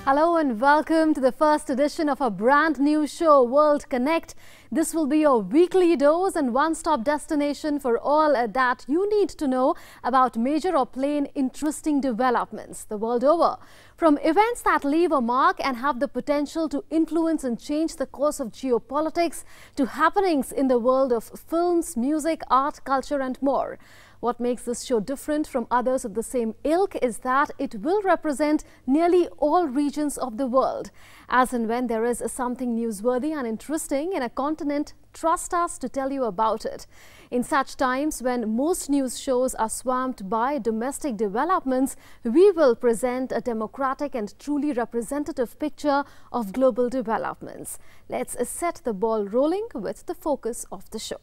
Hello and welcome to the first edition of our brand new show, World Connect. This will be your weekly dose and one-stop destination for all that you need to know about major or plain interesting developments the world over. From events that leave a mark and have the potential to influence and change the course of geopolitics to happenings in the world of films, music, art, culture and more. What makes this show different from others of the same ilk is that it will represent nearly all regions of the world. As and when there is something newsworthy and interesting in a continent, trust us to tell you about it. In such times when most news shows are swamped by domestic developments, we will present a democratic and truly representative picture of global developments. Let's set the ball rolling with the focus of the show.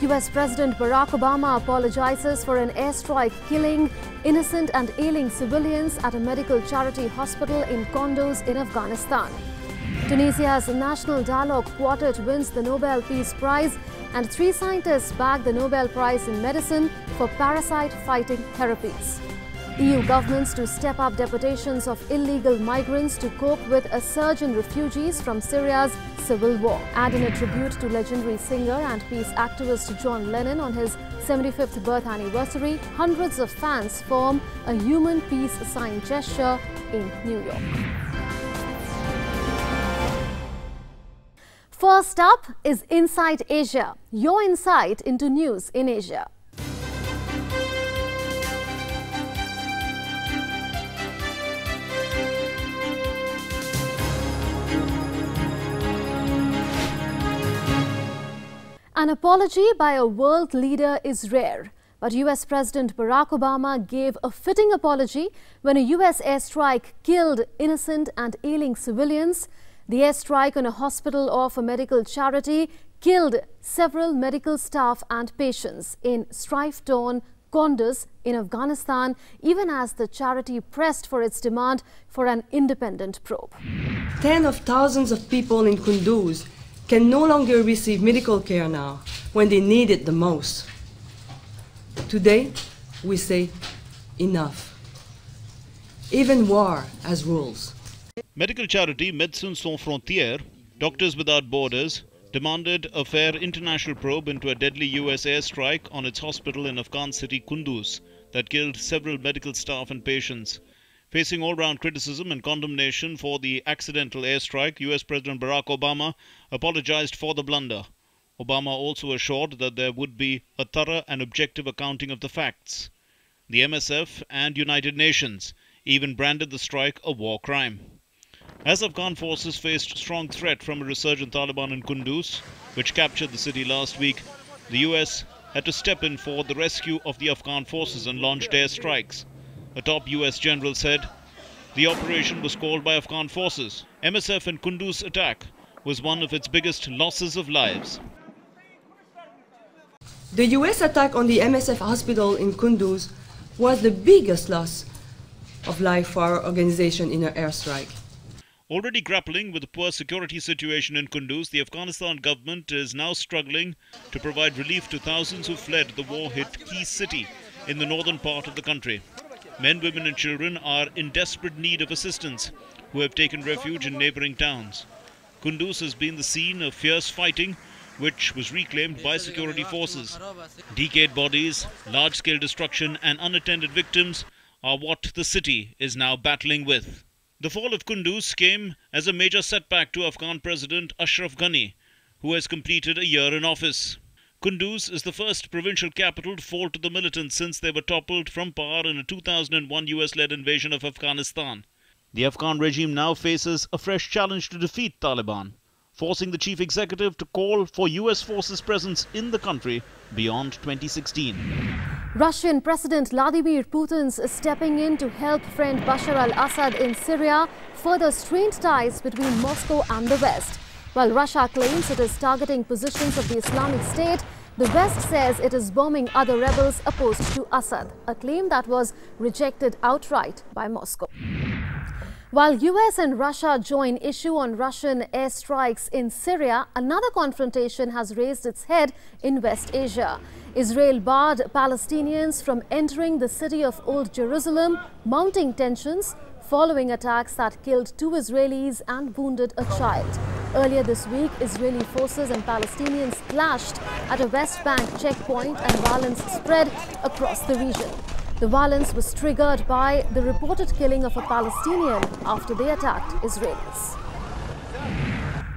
US President Barack Obama apologizes for an airstrike killing innocent and ailing civilians at a medical charity hospital in Kunduz in Afghanistan. Tunisia's National Dialogue Quartet wins the Nobel Peace Prize and 3 scientists bag the Nobel Prize in Medicine for parasite-fighting therapies. EU governments to step up deportations of illegal migrants to cope with a surge in refugees from Syria's civil war. And in a tribute to legendary singer and peace activist John Lennon on his 75th birth anniversary, hundreds of fans form a human peace sign gesture in New York. First up is Inside Asia, your insight into news in Asia. An apology by a world leader is rare, but US President Barack Obama gave a fitting apology when a US airstrike killed innocent and ailing civilians. The airstrike on a hospital of a medical charity killed several medical staff and patients in strife-torn Kunduz in Afghanistan, even as the charity pressed for its demand for an independent probe. Tens of thousands of people in Kunduz can no longer receive medical care now when they need it the most. Today, we say enough. Even war has rules. Medical charity Médecins Sans Frontières, Doctors Without Borders, demanded a fair international probe into a deadly US airstrike on its hospital in Afghan city Kunduz that killed several medical staff and patients. Facing all-round criticism and condemnation for the accidental airstrike, US President Barack Obama apologized for the blunder. Obama also assured that there would be a thorough and objective accounting of the facts. The MSF and United Nations even branded the strike a war crime. As Afghan forces faced strong threat from a resurgent Taliban in Kunduz, which captured the city last week, the US had to step in for the rescue of the Afghan forces and launched airstrikes. A top US general said the operation was called by Afghan forces. MSF and Kunduz attack was one of its biggest losses of lives. The US attack on the MSF hospital in Kunduz was the biggest loss of life for our organization in an airstrike. Already grappling with the poor security situation in Kunduz, the Afghanistan government is now struggling to provide relief to thousands who fled the war-hit key city in the northern part of the country. Men, women and children are in desperate need of assistance who have taken refuge in neighboring towns. Kunduz has been the scene of fierce fighting which was reclaimed by security forces. Decayed bodies, large-scale destruction and unattended victims are what the city is now battling with. The fall of Kunduz came as a major setback to Afghan President Ashraf Ghani, who has completed a year in office. Kunduz is the first provincial capital to fall to the militants since they were toppled from power in a 2001 US-led invasion of Afghanistan. The Afghan regime now faces a fresh challenge to defeat Taliban, forcing the chief executive to call for US forces' presence in the country beyond 2016. Russian President Vladimir Putin's stepping in to help friend Bashar al-Assad in Syria further strained ties between Moscow and the West. While Russia claims it is targeting positions of the Islamic State, the West says it is bombing other rebels opposed to Assad, a claim that was rejected outright by Moscow. While US and Russia join issue on Russian airstrikes in Syria, another confrontation has raised its head in West Asia. Israel barred Palestinians from entering the city of Old Jerusalem, mounting tensions following attacks that killed 2 Israelis and wounded a child. Earlier this week, Israeli forces and Palestinians clashed at a West Bank checkpoint and violence spread across the region. The violence was triggered by the reported killing of a Palestinian after they attacked Israelis.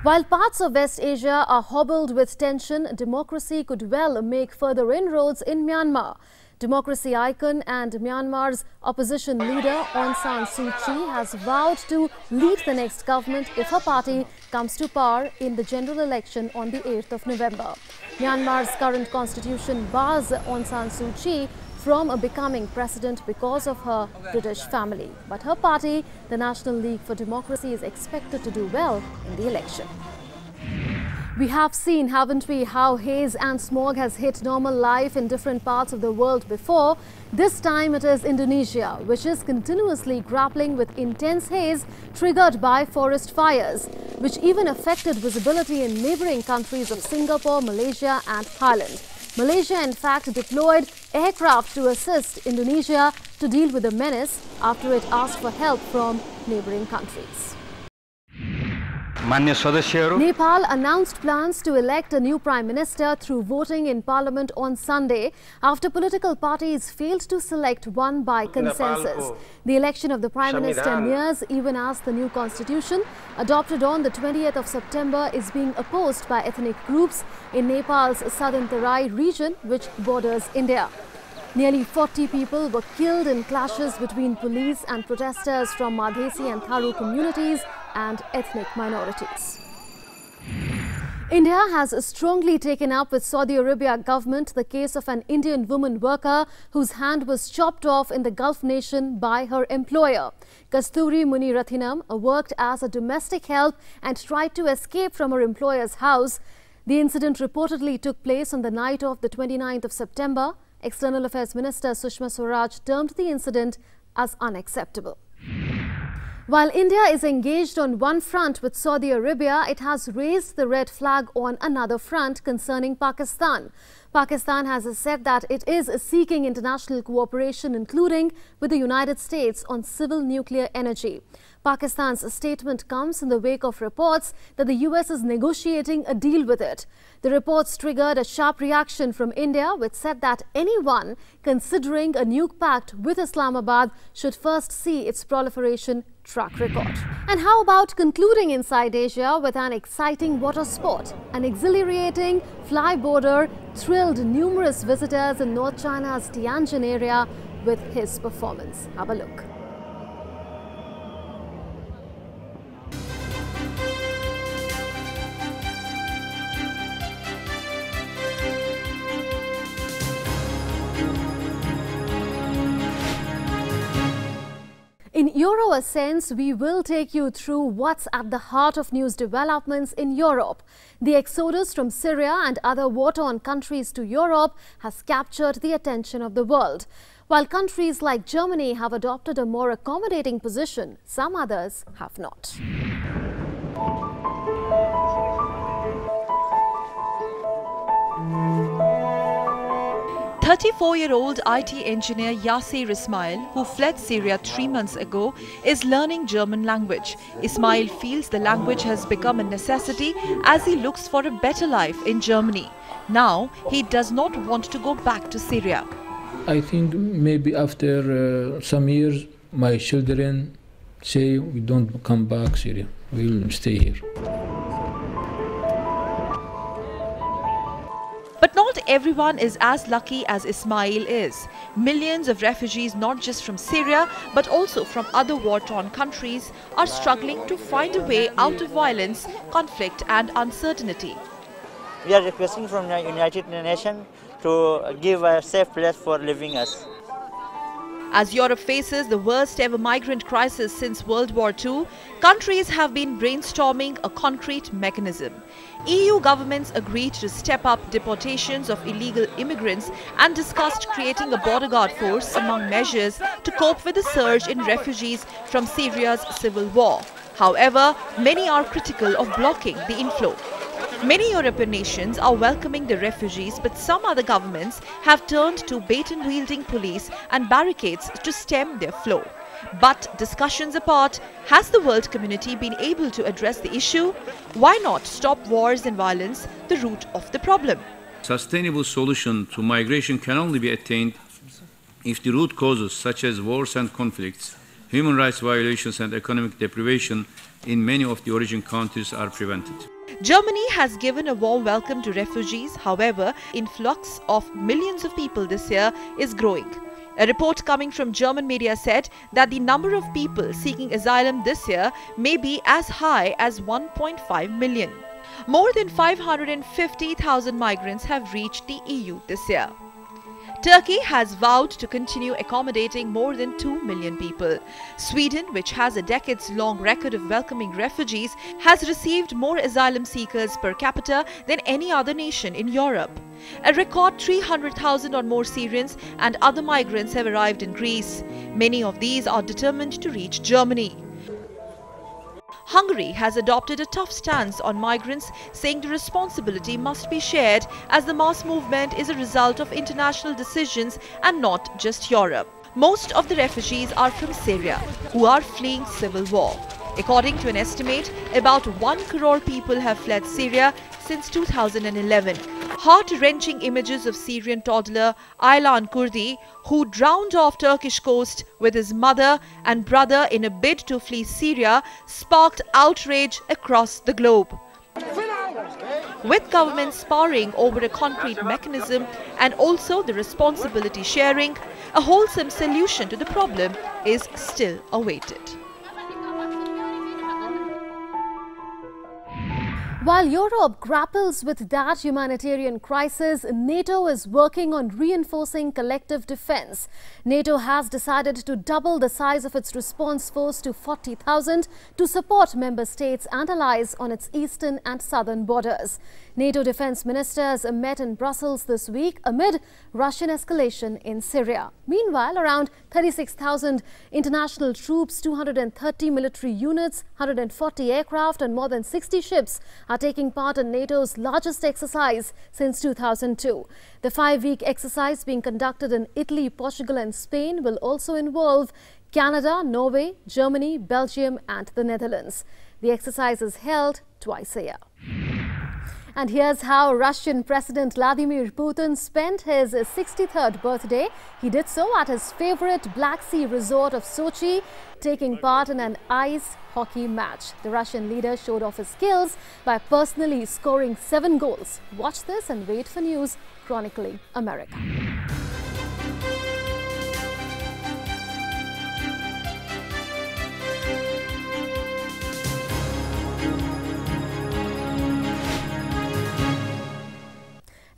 While parts of West Asia are hobbled with tension, democracy could well make further inroads in Myanmar. Democracy icon and Myanmar's opposition leader Aung San Suu Kyi has vowed to lead the next government if her party comes to power in the general election on the 8th of November. Myanmar's current constitution bars Aung San Suu Kyi from becoming president because of her British family. But her party, the National League for Democracy, is expected to do well in the election. We have seen, haven't we, how haze and smog has hit normal life in different parts of the world before. This time it is Indonesia, which is continuously grappling with intense haze triggered by forest fires, which even affected visibility in neighboring countries of Singapore, Malaysia and Thailand. Malaysia, in fact, deployed aircraft to assist Indonesia to deal with the menace after it asked for help from neighboring countries. Nepal announced plans to elect a new Prime Minister through voting in Parliament on Sunday after political parties failed to select one by consensus. The election of the Prime Minister nears even as the new constitution, adopted on the 20th of September, is being opposed by ethnic groups in Nepal's southern Terai region, which borders India. Nearly 40 people were killed in clashes between police and protesters from Madhesi and Tharu communities and ethnic minorities. India has strongly taken up with Saudi Arabia government the case of an Indian woman worker whose hand was chopped off in the Gulf nation by her employer. Kasturi Munirathinam worked as a domestic help and tried to escape from her employer's house. The incident reportedly took place on the night of the 29th of September. External Affairs Minister Sushma Swaraj termed the incident as unacceptable. While India is engaged on one front with Saudi Arabia, it has raised the red flag on another front concerning Pakistan. Pakistan has said that it is seeking international cooperation, including with the United States, on civil nuclear energy. Pakistan's statement comes in the wake of reports that the US is negotiating a deal with it. The reports triggered a sharp reaction from India, which said that anyone considering a nuke pact with Islamabad should first see its proliferation track record. And how about concluding Inside Asia with an exciting water sport? An exhilarating flyboarder thrilled numerous visitors in North China's Tianjin area with his performance. Have a look. In Euro Essence, we will take you through what's at the heart of news developments in Europe. The exodus from Syria and other war-torn countries to Europe has captured the attention of the world. While countries like Germany have adopted a more accommodating position, some others have not. 34-year-old IT engineer Yasser Ismail, who fled Syria 3 months ago, is learning German language. Ismail feels the language has become a necessity as he looks for a better life in Germany. Now, he does not want to go back to Syria. I think maybe after some years, my children say, we don't come back Syria, we'll stay here. But not everyone is as lucky as Ismail is. Millions of refugees, not just from Syria, but also from other war-torn countries, are struggling to find a way out of violence, conflict and uncertainty. We are requesting from the United Nations to give a safe place for living us. As Europe faces the worst ever migrant crisis since World War II, countries have been brainstorming a concrete mechanism. EU governments agreed to step up deportations of illegal immigrants and discussed creating a border guard force among measures to cope with the surge in refugees from Syria's civil war. However, many are critical of blocking the inflow. Many European nations are welcoming the refugees, but some other governments have turned to baton-wielding police and barricades to stem their flow. But discussions apart, has the world community been able to address the issue? Why not stop wars and violence, the root of the problem? Sustainable solution to migration can only be attained if the root causes such as wars and conflicts, human rights violations and economic deprivation in many of the origin countries are prevented. Germany has given a warm welcome to refugees. However, influx of millions of people this year is growing. A report coming from German media said that the number of people seeking asylum this year may be as high as 1.5 million. More than 550,000 migrants have reached the EU this year. Turkey has vowed to continue accommodating more than 2 million people. Sweden, which has a decades-long record of welcoming refugees, has received more asylum seekers per capita than any other nation in Europe. A record 300,000 or more Syrians and other migrants have arrived in Greece. Many of these are determined to reach Germany. Hungary has adopted a tough stance on migrants, saying the responsibility must be shared as the mass movement is a result of international decisions and not just Europe. Most of the refugees are from Syria, who are fleeing civil war. According to an estimate, about 1 crore people have fled Syria since 2011. Heart-wrenching images of Syrian toddler Aylan Kurdi, who drowned off Turkish coast with his mother and brother in a bid to flee Syria, sparked outrage across the globe. With governments sparring over a concrete mechanism and also the responsibility sharing, a wholesome solution to the problem is still awaited. While Europe grapples with that humanitarian crisis, NATO is working on reinforcing collective defense. NATO has decided to double the size of its response force to 40,000 to support member states and allies on its eastern and southern borders. NATO defense ministers met in Brussels this week amid Russian escalation in Syria. Meanwhile, around 36,000 international troops, 230 military units, 140 aircraft and more than 60 ships are taking part in NATO's largest exercise since 2002. The 5-week exercise being conducted in Italy, Portugal and Spain will also involve Canada, Norway, Germany, Belgium and the Netherlands. The exercise is held twice a year. And here's how Russian President Vladimir Putin spent his 63rd birthday. He did so at his favorite Black Sea resort of Sochi, taking part in an ice hockey match. The Russian leader showed off his skills by personally scoring 7 goals. Watch this and wait for news chronicling America.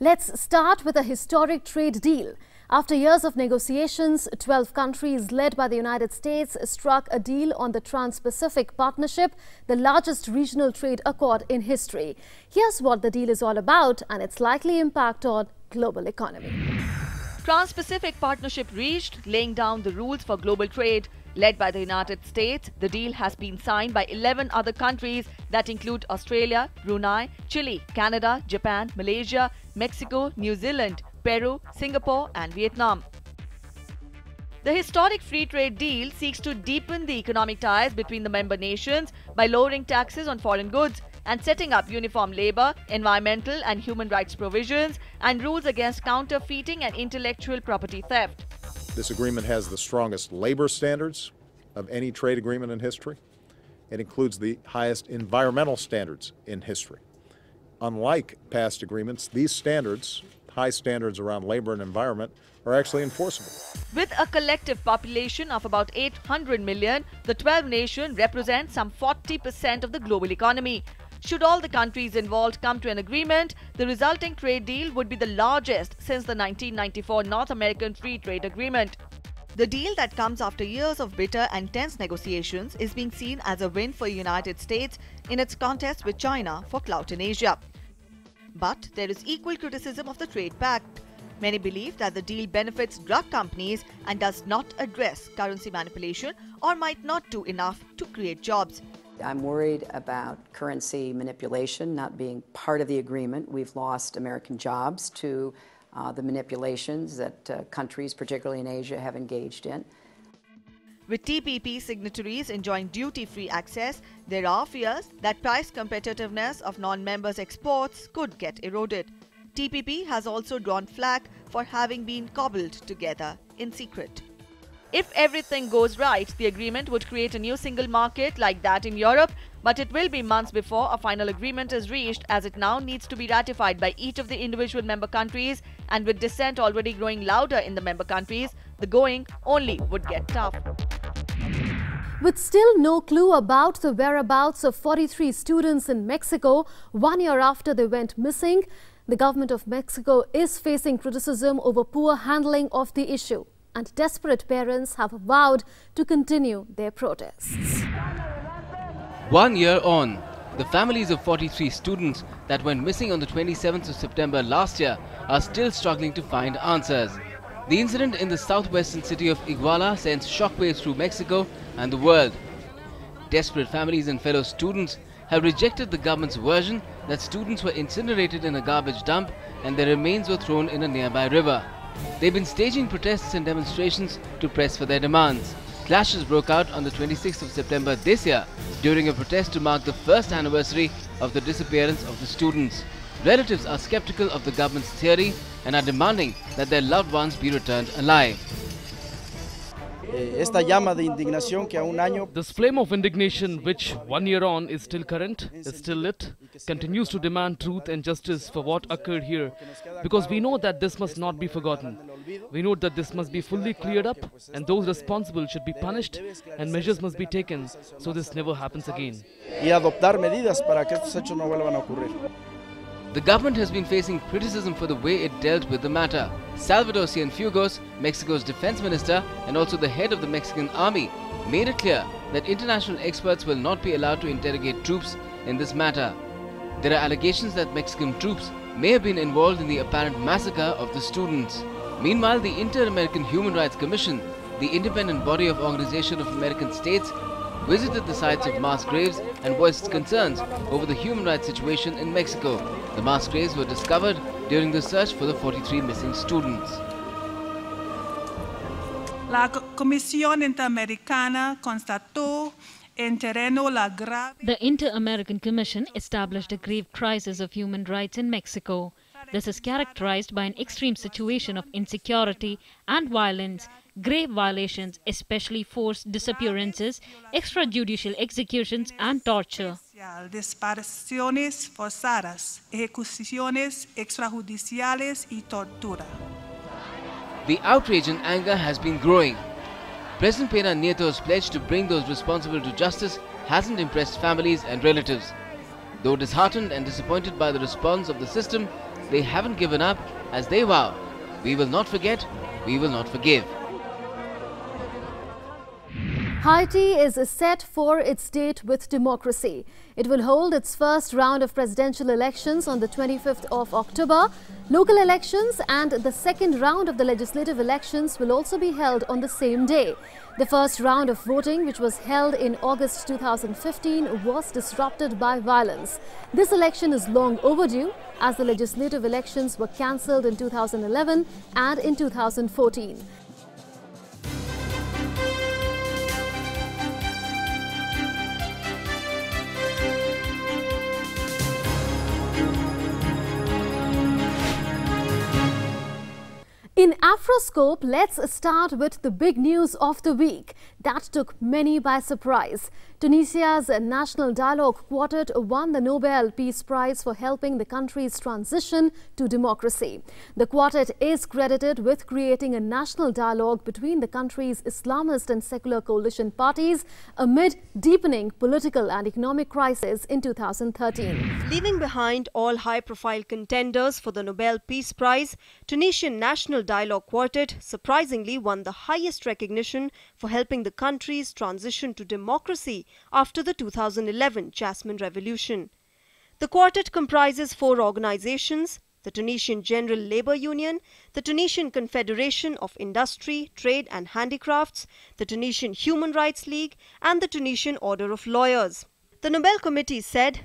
Let's start with a historic trade deal. After years of negotiations, 12 countries led by the United States struck a deal on the Trans-Pacific Partnership, the largest regional trade accord in history. Here's what the deal is all about and its likely impact on global economy. Trans-Pacific Partnership reached, laying down the rules for global trade. Led by the United States, the deal has been signed by 11 other countries that include Australia, Brunei, Chile, Canada, Japan, Malaysia, Mexico, New Zealand, Peru, Singapore and Vietnam. The historic free trade deal seeks to deepen the economic ties between the member nations by lowering taxes on foreign goods and setting up uniform labor, environmental and human rights provisions and rules against counterfeiting and intellectual property theft. This agreement has the strongest labor standards of any trade agreement in history. It includes the highest environmental standards in history. Unlike past agreements, these standards, high standards around labor and environment, are actually enforceable. With a collective population of about 800 million, the 12 nations represent some 40% of the global economy. Should all the countries involved come to an agreement, the resulting trade deal would be the largest since the 1994 North American Free Trade Agreement. The deal that comes after years of bitter and tense negotiations is being seen as a win for the United States in its contest with China for clout in Asia. But there is equal criticism of the trade pact. Many believe that the deal benefits drug companies and does not address currency manipulation or might not do enough to create jobs. I'm worried about currency manipulation not being part of the agreement. We've lost American jobs to the manipulations that countries, particularly in Asia, have engaged in. With TPP signatories enjoying duty-free access, there are fears that price competitiveness of non-members' exports could get eroded. TPP has also drawn flack for having been cobbled together in secret. If everything goes right, the agreement would create a new single market like that in Europe, but it will be months before a final agreement is reached, as it now needs to be ratified by each of the individual member countries, and with dissent already growing louder in the member countries, the going only would get tough. With still no clue about the whereabouts of 43 students in Mexico 1 year after they went missing, the government of Mexico is facing criticism over poor handling of the issue, and desperate parents have vowed to continue their protests. 1 year on, the families of 43 students that went missing on the 27th of September last year are still struggling to find answers. The incident in the southwestern city of Iguala sends shockwaves through Mexico and the world. Desperate families and fellow students have rejected the government's version that students were incinerated in a garbage dump and their remains were thrown in a nearby river. They've been staging protests and demonstrations to press for their demands. Clashes broke out on the 26th of September this year during a protest to mark the first anniversary of the disappearance of the students. Relatives are skeptical of the government's theory and are demanding that their loved ones be returned alive. This flame of indignation, which 1 year on is still current, is still lit, continues to demand truth and justice for what occurred here, because we know that this must not be forgotten. We know that this must be fully cleared up, and those responsible should be punished, and measures must be taken so this never happens again. The government has been facing criticism for the way it dealt with the matter. Salvador Cienfuegos, Mexico's defense minister and also the head of the Mexican army, made it clear that international experts will not be allowed to interrogate troops in this matter. There are allegations that Mexican troops may have been involved in the apparent massacre of the students. Meanwhile, the Inter-American Human Rights Commission, the independent body of Organization of American States, visited the sites of mass graves and voiced concerns over the human rights situation in Mexico. The mass graves were discovered during the search for the 43 missing students. La Comisión Interamericana constató en terreno la grave. The Inter-American Commission established a grave crisis of human rights in Mexico. This is characterized by an extreme situation of insecurity and violence, grave violations, especially forced disappearances, extrajudicial executions and torture. Desapariciones forzadas, ejecuciones extrajudiciales y tortura. The outrage and anger has been growing. President Peña Nieto's pledge to bring those responsible to justice hasn't impressed families and relatives. Though disheartened and disappointed by the response of the system, they haven't given up as they vow, we will not forget, we will not forgive. Haiti is set for its date with democracy. It will hold its first round of presidential elections on the 25th of October. Local elections and the second round of the legislative elections will also be held on the same day. The first round of voting, which was held in August 2015, was disrupted by violence. This election is long overdue, as the legislative elections were cancelled in 2011 and in 2014. In Afroscope, let's start with the big news of the week that took many by surprise. Tunisia's National Dialogue Quartet won the Nobel Peace Prize for helping the country's transition to democracy. The quartet is credited with creating a national dialogue between the country's Islamist and secular coalition parties amid deepening political and economic crisis in 2013. Leaving behind all high-profile contenders for the Nobel Peace Prize, Tunisian National dialogue quartet surprisingly won the highest recognition for helping the country's transition to democracy after the 2011 Jasmine Revolution. The quartet comprises 4 organizations: the Tunisian General Labour Union, the Tunisian Confederation of Industry, Trade and Handicrafts, the Tunisian Human Rights League and the Tunisian Order of Lawyers. The Nobel Committee said,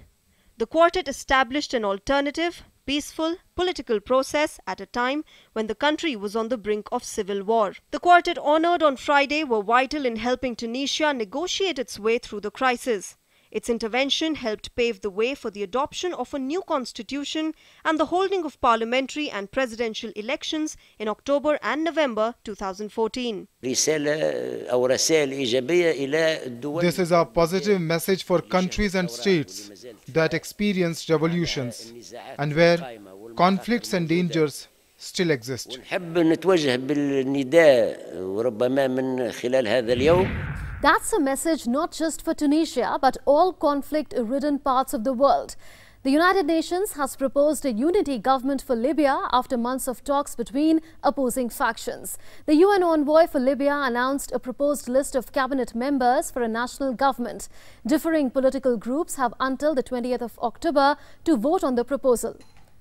"The quartet established an alternative, peaceful, political process at a time when the country was on the brink of civil war." The quartet honoured on Friday were vital in helping Tunisia negotiate its way through the crisis. Its intervention helped pave the way for the adoption of a new constitution and the holding of parliamentary and presidential elections in October and November 2014. This is a positive message for countries and states that experienced revolutions and where conflicts and dangers still exist. That's a message not just for Tunisia, but all conflict-ridden parts of the world. The United Nations has proposed a unity government for Libya after months of talks between opposing factions. The UN envoy for Libya announced a proposed list of cabinet members for a national government. Differing political groups have until the 20th of October to vote on the proposal.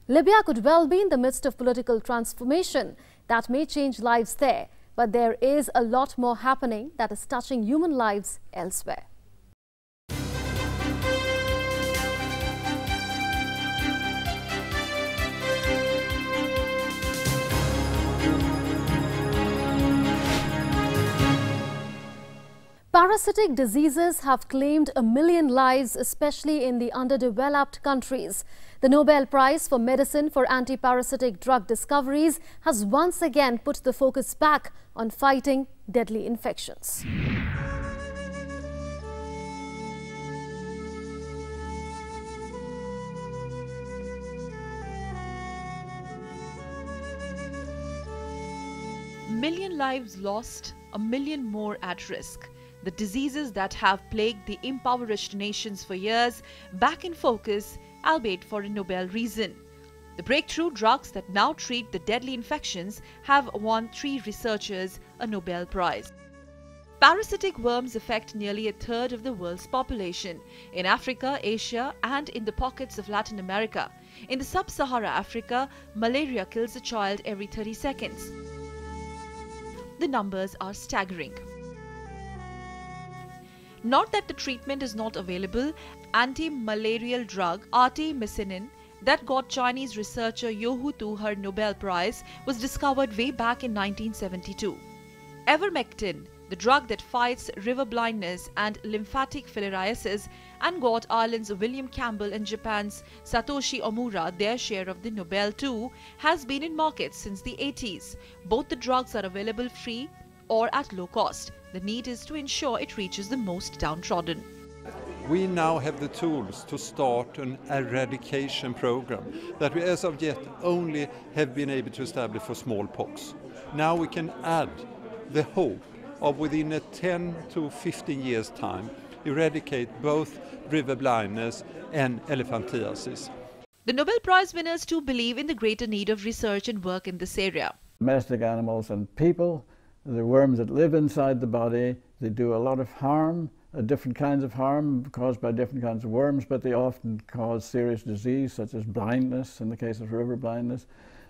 Libya could well be in the midst of political transformation that may change lives there. But there is a lot more happening that is touching human lives elsewhere. Parasitic diseases have claimed 1 million lives, especially in the underdeveloped countries. The Nobel Prize for Medicine for anti-parasitic drug discoveries has once again put the focus back on fighting deadly infections. Million lives lost, 1 million more at risk. The diseases that have plagued the impoverished nations for years back in focus, albeit for a Nobel reason. The breakthrough drugs that now treat the deadly infections have won 3 researchers a Nobel Prize. Parasitic worms affect nearly 1/3 of the world's population in Africa, Asia, and in the pockets of Latin America. In the sub-Sahara Africa, malaria kills a child every 30 seconds. The numbers are staggering. Not that the treatment is not available, anti-malarial drug artemisinin that got Chinese researcher Youhu Tu her Nobel Prize was discovered way back in 1972. Ivermectin, the drug that fights river blindness and lymphatic filariasis and got Ireland's William Campbell and Japan's Satoshi Omura their share of the Nobel too, has been in markets since the 80s. Both the drugs are available free or at low cost. The need is to ensure it reaches the most downtrodden. We now have the tools to start an eradication program that we as of yet only have been able to establish for smallpox. Now we can add the hope of within a 10 to 15 years time eradicate both river blindness and elephantiasis. The Nobel Prize winners too believe in the greater need of research and work in this area. Domestic animals and people, the worms that live inside the body, they do a lot of harm, different kinds of harm caused by different kinds of worms, but they often cause serious disease such as blindness in the case of river blindness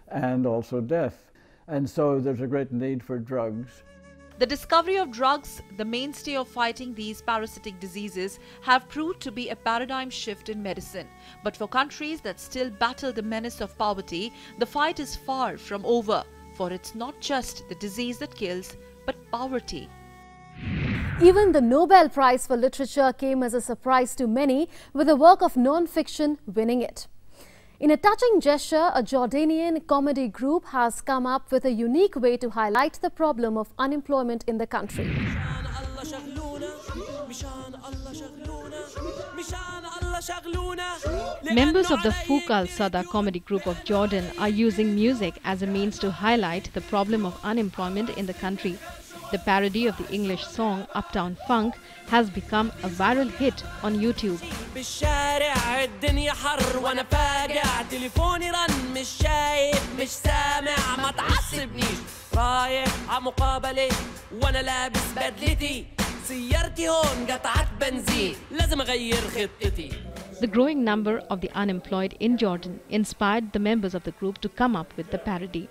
and also death. And so there's a great need for drugs. The discovery of drugs, the mainstay of fighting these parasitic diseases, have proved to be a paradigm shift in medicine. But for countries that still battle the menace of poverty, the fight is far from over. For it's not just the disease that kills, but poverty. Even the Nobel Prize for Literature came as a surprise to many, with a work of non-fiction winning it. In a touching gesture, a Jordanian comedy group has come up with a unique way to highlight the problem of unemployment in the country. Members of the Fouk al-Sada comedy group of Jordan are using music as a means to highlight the problem of unemployment in the country. The parody of the English song Uptown Funk has become a viral hit on YouTube. The growing number of the unemployed in Jordan inspired the members of the group to come up with the parody.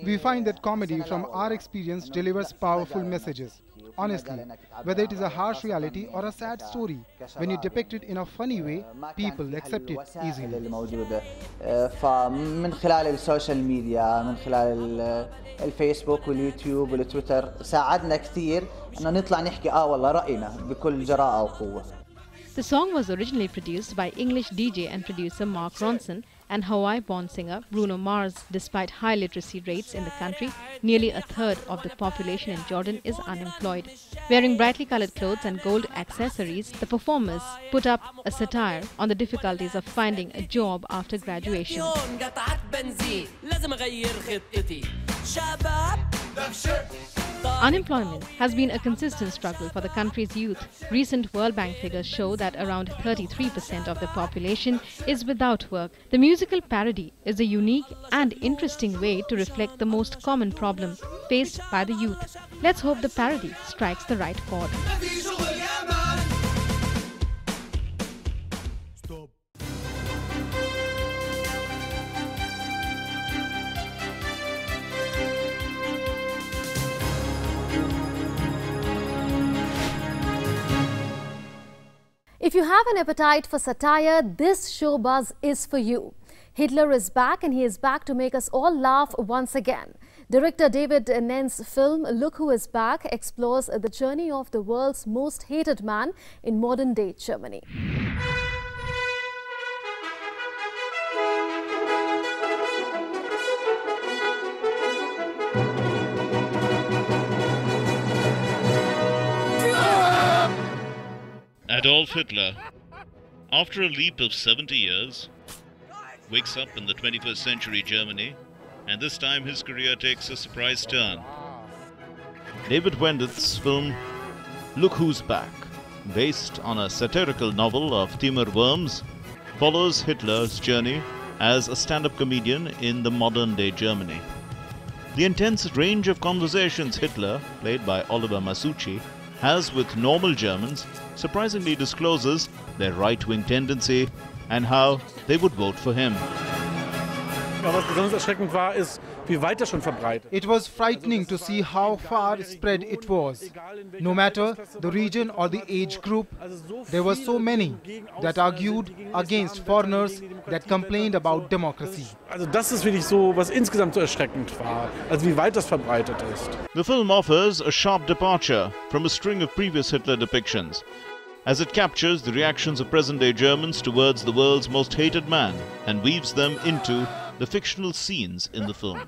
We find that comedy from our experience delivers powerful messages. Honestly, whether it is a harsh reality or a sad story, when you depict it in a funny way, people accept it easily. فمن خلال السوشيال ميديا من خلال الفيسبوك واليوتيوب والتويتر ساعدنا كثير أن نطلع نحكي والله رأينا بكل جراءة وقوة. The song was originally produced by English DJ and producer Mark Ronson and Hawaii-born singer Bruno Mars. Despite high literacy rates in the country, nearly a third of the population in Jordan is unemployed. Wearing brightly colored clothes and gold accessories, the performers put up a satire on the difficulties of finding a job after graduation. Unemployment has been a consistent struggle for the country's youth. Recent World Bank figures show that around 33% of the population is without work. The musical parody is a unique and interesting way to reflect the most common problem faced by the youth. Let's hope the parody strikes the right chord. If you have an appetite for satire, this showbuzz is for you. Hitler is back, and he is back to make us all laugh once again. Director David Nen's film Look Who Is Back explores the journey of the world's most hated man in modern-day Germany. Adolf Hitler, after a leap of 70 years, wakes up in the 21st century Germany, and this time his career takes a surprise turn. David Wendeth's film Look Who's Back, based on a satirical novel of Timur Worms, follows Hitler's journey as a stand-up comedian in the modern-day Germany. The intense range of conversations Hitler, played by Oliver Masucci, has with normal Germans surprisingly discloses their right-wing tendency and how they would vote for him. It was frightening to see how far spread it was. No matter the region or the age group, there were so many that argued against foreigners, that complained about democracy. The film offers a sharp departure from a string of previous Hitler depictions, as it captures the reactions of present-day Germans towards the world's most hated man and weaves them into the fictional scenes in the film.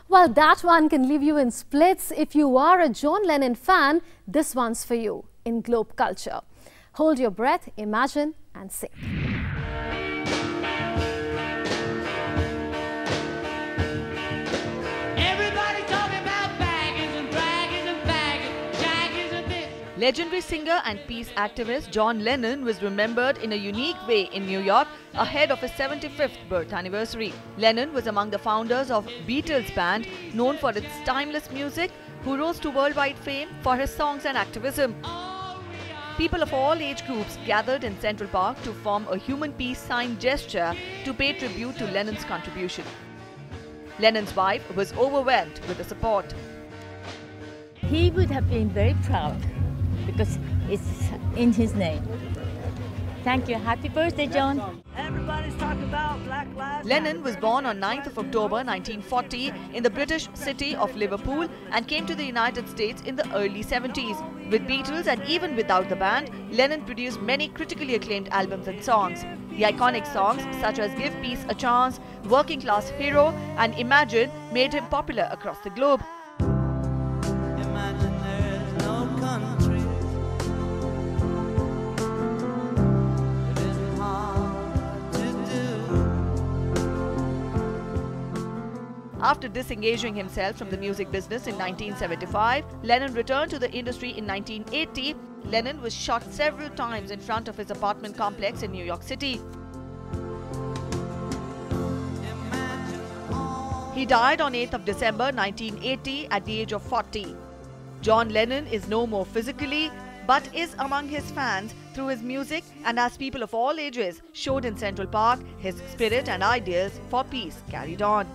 Well, that one can leave you in splits. If you are a John Lennon fan, this one's for you in Globe Culture. Hold your breath, imagine and sing. Legendary singer and peace activist John Lennon was remembered in a unique way in New York ahead of his 75th birth anniversary. Lennon was among the founders of Beatles band, known for its timeless music, who rose to worldwide fame for his songs and activism. People of all age groups gathered in Central Park to form a human peace sign gesture to pay tribute to Lennon's contribution. Lennon's wife was overwhelmed with the support. He would have been very proud because it's in his name. Thank you. Happy birthday, John. Everybody's talking about Black Lives Matter. Lennon was born on 9th of October 1940 in the British city of Liverpool and came to the United States in the early 70s. With Beatles and even without the band, Lennon produced many critically acclaimed albums and songs. The iconic songs such as Give Peace a Chance, Working Class Hero and Imagine made him popular across the globe. After disengaging himself from the music business in 1975, Lennon returned to the industry in 1980. Lennon was shot several times in front of his apartment complex in New York City. He died on 8th of December 1980 at the age of 40. John Lennon is no more physically, but is among his fans through his music, and as people of all ages showed in Central Park, his spirit and ideals for peace carried on.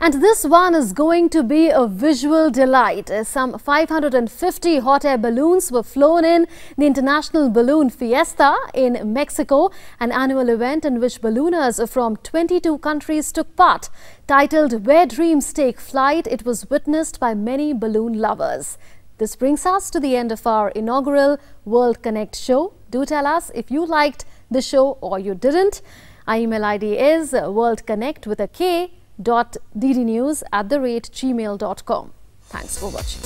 And this one is going to be a visual delight. Some 550 hot air balloons were flown in the International Balloon Fiesta in Mexico, an annual event in which ballooners from 22 countries took part. Titled Where Dreams Take Flight, it was witnessed by many balloon lovers. This brings us to the end of our inaugural World Connect show. Do tell us if you liked the show or you didn't. Our email ID is worldconnect with a K.ddnews@gmail.com. Thanks for watching.